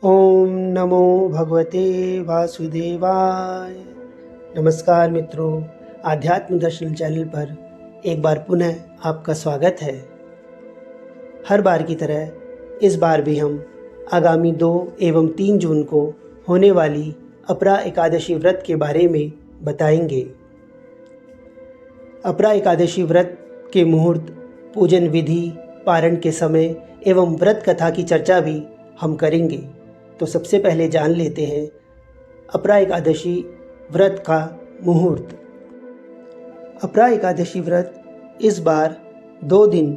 ओम नमो भगवते वासुदेवाय। नमस्कार मित्रों, आध्यात्म दर्शन चैनल पर एक बार पुनः आपका स्वागत है। हर बार की तरह इस बार भी हम आगामी 2 एवं 3 जून को होने वाली अपरा एकादशी व्रत के बारे में बताएंगे। अपरा एकादशी व्रत के मुहूर्त, पूजन विधि, पारण के समय एवं व्रत कथा की चर्चा भी हम करेंगे। तो सबसे पहले जान लेते हैं अपरा एकादशी व्रत का मुहूर्त। अपरा एकादशी व्रत इस बार 2 दिन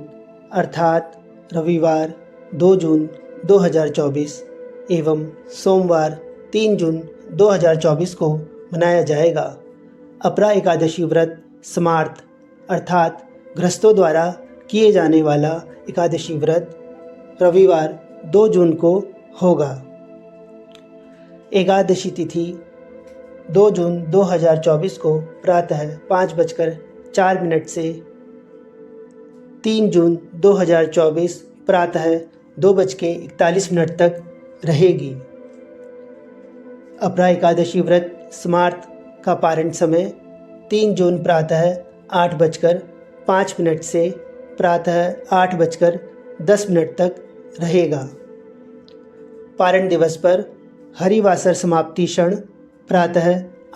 अर्थात रविवार 2 जून 2024 एवं सोमवार 3 जून 2024 को मनाया जाएगा। अपरा एकादशी व्रत स्मार्त अर्थात गृहस्थों द्वारा किए जाने वाला एकादशी व्रत रविवार 2 जून को होगा। एकादशी तिथि 2 जून 2024 को प्रातः 5:04 से 3 जून 2024 प्रातः 2:41 तक रहेगी। अपरा एकादशी व्रत स्मार्त का पारण समय 3 जून प्रातः 8:05 से प्रातः 8:10 तक रहेगा। पारण दिवस पर हरिवासर समाप्ति क्षण प्रातः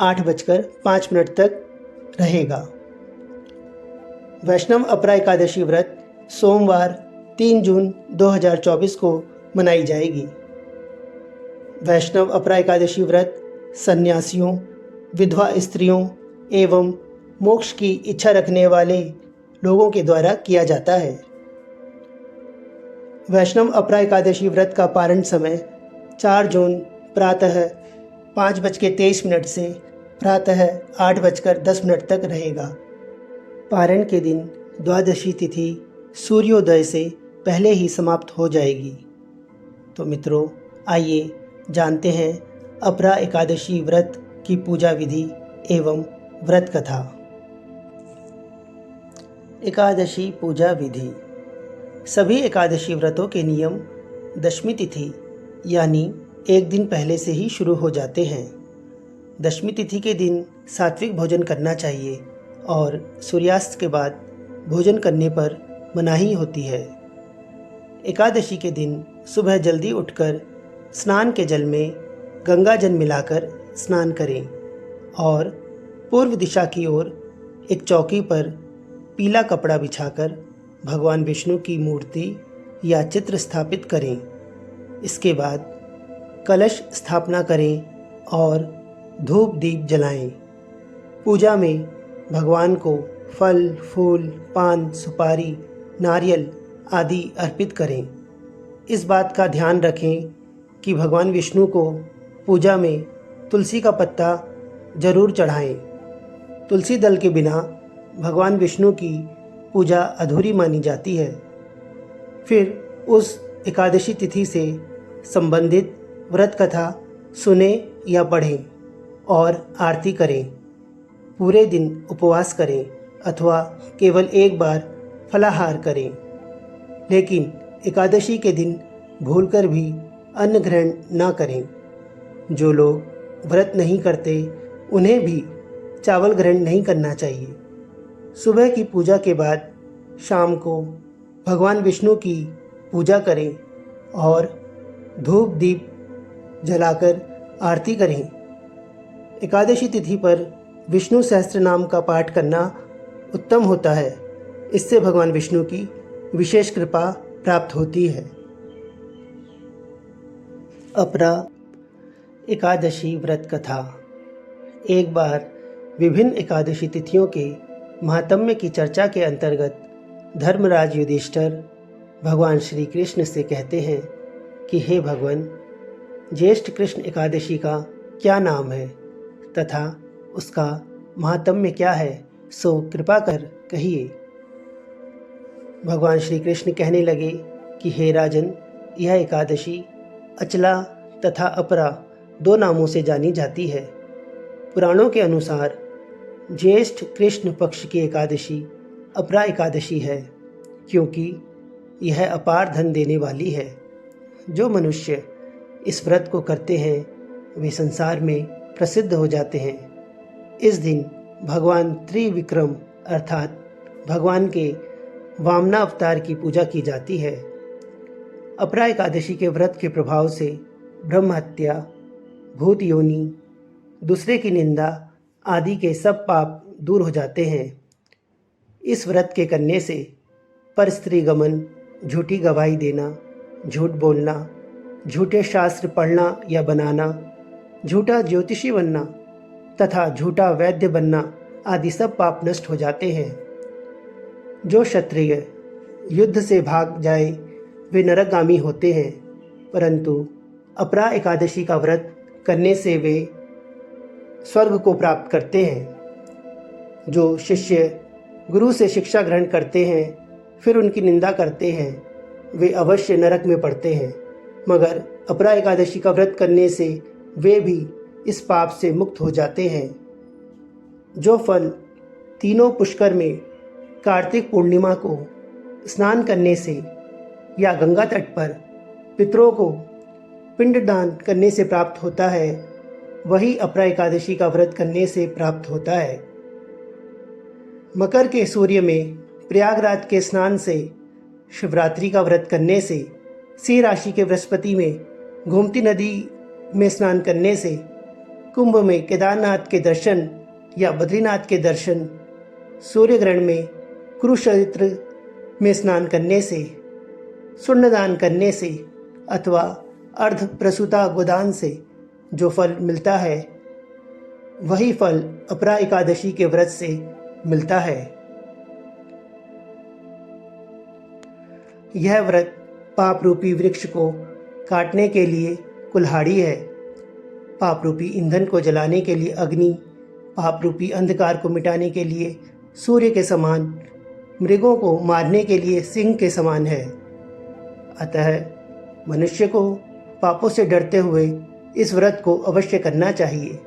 8:05 तक रहेगा। वैष्णव अपरा एकादशी व्रत सोमवार 3 जून 2024 को मनाई जाएगी। वैष्णव अपरा एकादशी व्रत सन्यासियों, विधवा स्त्रियों एवं मोक्ष की इच्छा रखने वाले लोगों के द्वारा किया जाता है। वैष्णव अपरा एकादशी व्रत का पारण समय 4 जून प्रातः 5:23 से प्रातः 8:10 तक रहेगा। पारण के दिन द्वादशी तिथि सूर्योदय से पहले ही समाप्त हो जाएगी। तो मित्रों, आइए जानते हैं अपरा एकादशी व्रत की पूजा विधि एवं व्रत कथा। एकादशी पूजा विधि। सभी एकादशी व्रतों के नियम दशमी तिथि यानी एक दिन पहले से ही शुरू हो जाते हैं। दशमी तिथि के दिन सात्विक भोजन करना चाहिए और सूर्यास्त के बाद भोजन करने पर मनाही होती है। एकादशी के दिन सुबह जल्दी उठकर स्नान के जल में गंगा जल मिलाकर स्नान करें और पूर्व दिशा की ओर एक चौकी पर पीला कपड़ा बिछाकर भगवान विष्णु की मूर्ति या चित्र स्थापित करें। इसके बाद कलश स्थापना करें और धूप दीप जलाएं। पूजा में भगवान को फल, फूल, पान, सुपारी, नारियल आदि अर्पित करें। इस बात का ध्यान रखें कि भगवान विष्णु को पूजा में तुलसी का पत्ता जरूर चढ़ाएं। तुलसी दल के बिना भगवान विष्णु की पूजा अधूरी मानी जाती है। फिर उस एकादशी तिथि से संबंधित व्रत कथा सुने या पढ़ें और आरती करें। पूरे दिन उपवास करें अथवा केवल एक बार फलाहार करें। लेकिन एकादशी के दिन भूलकर भी अन्न ग्रहण न करें। जो लोग व्रत नहीं करते उन्हें भी चावल ग्रहण नहीं करना चाहिए। सुबह की पूजा के बाद शाम को भगवान विष्णु की पूजा करें और धूप दीप जलाकर आरती करें। एकादशी तिथि पर विष्णु सहस्त्र नाम का पाठ करना उत्तम होता है। इससे भगवान विष्णु की विशेष कृपा प्राप्त होती है। अपरा एकादशी व्रत कथा। एक बार विभिन्न एकादशी तिथियों के महात्म्य की चर्चा के अंतर्गत धर्मराज युधिष्ठिर भगवान श्री कृष्ण से कहते हैं कि हे भगवान, ज्येष्ठ कृष्ण एकादशी का क्या नाम है तथा उसका महात्म्य क्या है, सो कृपा कर कहिए। भगवान श्री कृष्ण कहने लगे कि हे राजन, यह एकादशी अचला तथा अपरा 2 नामों से जानी जाती है। पुराणों के अनुसार ज्येष्ठ कृष्ण पक्ष की एकादशी अपरा एकादशी है, क्योंकि यह अपार धन देने वाली है। जो मनुष्य इस व्रत को करते हैं वे संसार में प्रसिद्ध हो जाते हैं। इस दिन भगवान त्रिविक्रम अर्थात भगवान के वामना अवतार की पूजा की जाती है। अपरा एकादशी के व्रत के प्रभाव से ब्रह्म हत्या, भूत योनि, दूसरे की निंदा आदि के सब पाप दूर हो जाते हैं। इस व्रत के करने से परस्त्री गमन, झूठी गवाही देना, झूठ बोलना, झूठे शास्त्र पढ़ना या बनाना, झूठा ज्योतिषी बनना तथा झूठा वैद्य बनना आदि सब पाप नष्ट हो जाते हैं। जो क्षत्रिय युद्ध से भाग जाए वे नरकगामी होते हैं, परंतु अपरा एकादशी का व्रत करने से वे स्वर्ग को प्राप्त करते हैं। जो शिष्य गुरु से शिक्षा ग्रहण करते हैं फिर उनकी निंदा करते हैं वे अवश्य नरक में पड़ते हैं, मगर अपरा एकादशी का व्रत करने से वे भी इस पाप से मुक्त हो जाते हैं। जो फल तीनों पुष्कर में कार्तिक पूर्णिमा को स्नान करने से या गंगा तट पर पितरों को पिंडदान करने से प्राप्त होता है, वही अपरा एकादशी का व्रत करने से प्राप्त होता है। मकर के सूर्य में प्रयागराज के स्नान से, शिवरात्रि का व्रत करने से, सिंह राशि के बृहस्पति में गोमती नदी में स्नान करने से, कुंभ में केदारनाथ के दर्शन या बद्रीनाथ के दर्शन, सूर्य ग्रहण में कुरुक्षेत्र में स्नान करने से, सुन्नदान करने से अथवा अर्ध प्रसूता गोदान से जो फल मिलता है वही फल अपरा एकादशी के व्रत से मिलता है। यह व्रत पाप रूपी वृक्ष को काटने के लिए कुल्हाड़ी है, पाप रूपी ईंधन को जलाने के लिए अग्नि, पाप रूपी अंधकार को मिटाने के लिए सूर्य के समान, मृगों को मारने के लिए सिंह के समान है। अतः मनुष्य को पापों से डरते हुए इस व्रत को अवश्य करना चाहिए।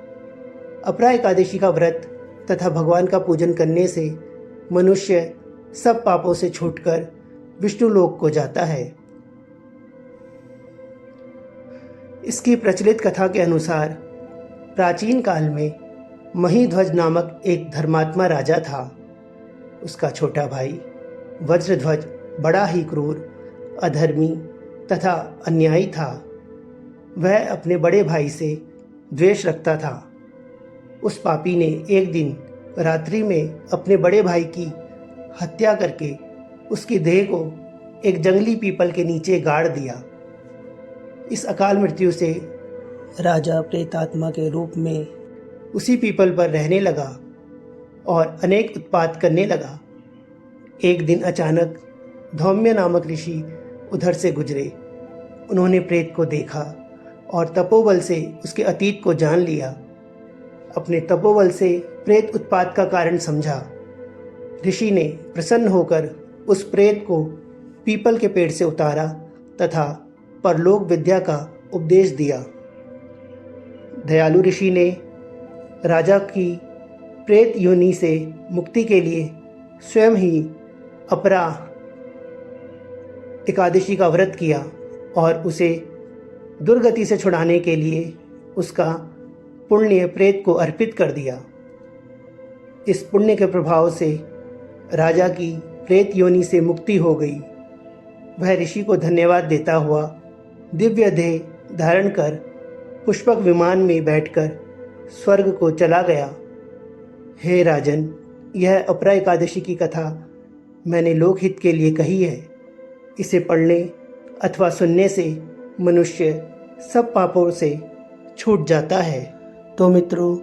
अपरा एकादशी का व्रत तथा भगवान का पूजन करने से मनुष्य सब पापों से छूटकर विष्णु लोक को जाता है। इसकी प्रचलित कथा के अनुसार प्राचीन काल में महीध्वज नामक एक धर्मात्मा राजा था। उसका छोटा भाई वज्रध्वज बड़ा ही क्रूर, अधर्मी तथा अन्यायी था। वह अपने बड़े भाई से द्वेष रखता था। उस पापी ने एक दिन रात्रि में अपने बड़े भाई की हत्या करके उसकी देह को एक जंगली पीपल के नीचे गाड़ दिया। इस अकाल मृत्यु से राजा प्रेतात्मा के रूप में उसी पीपल पर रहने लगा और अनेक उत्पात करने लगा। एक दिन अचानक धौम्य नामक ऋषि उधर से गुजरे। उन्होंने प्रेत को देखा और तपोबल से उसके अतीत को जान लिया। अपने तपोबल से प्रेत उत्पात का कारण समझा। ऋषि ने प्रसन्न होकर उस प्रेत को पीपल के पेड़ से उतारा तथा परलोक विद्या का उपदेश दिया। दयालु ऋषि ने राजा की प्रेत योनि से मुक्ति के लिए स्वयं ही अपरा एकादशी का व्रत किया और उसे दुर्गति से छुड़ाने के लिए उसका पुण्य प्रेत को अर्पित कर दिया। इस पुण्य के प्रभाव से राजा की प्रेत योनि से मुक्ति हो गई। वह ऋषि को धन्यवाद देता हुआ दिव्य देह धारण कर पुष्पक विमान में बैठकर स्वर्ग को चला गया। हे राजन, यह अपरा एकादशी की कथा मैंने लोकहित के लिए कही है। इसे पढ़ने अथवा सुनने से मनुष्य सब पापों से छूट जाता है। तो मित्रों,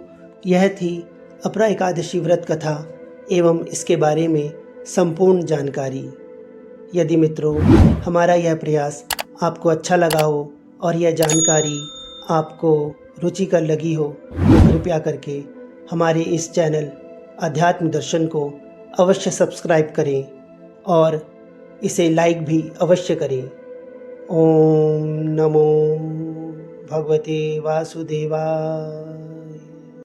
यह थी अपरा एकादशी व्रत कथा एवं इसके बारे में संपूर्ण जानकारी। यदि मित्रों हमारा यह प्रयास आपको अच्छा लगा हो और यह जानकारी आपको रुचिकर लगी हो तो कृपया करके हमारे इस चैनल अध्यात्म दर्शन को अवश्य सब्सक्राइब करें और इसे लाइक भी अवश्य करें। ओम नमो भगवते वासुदेवाय।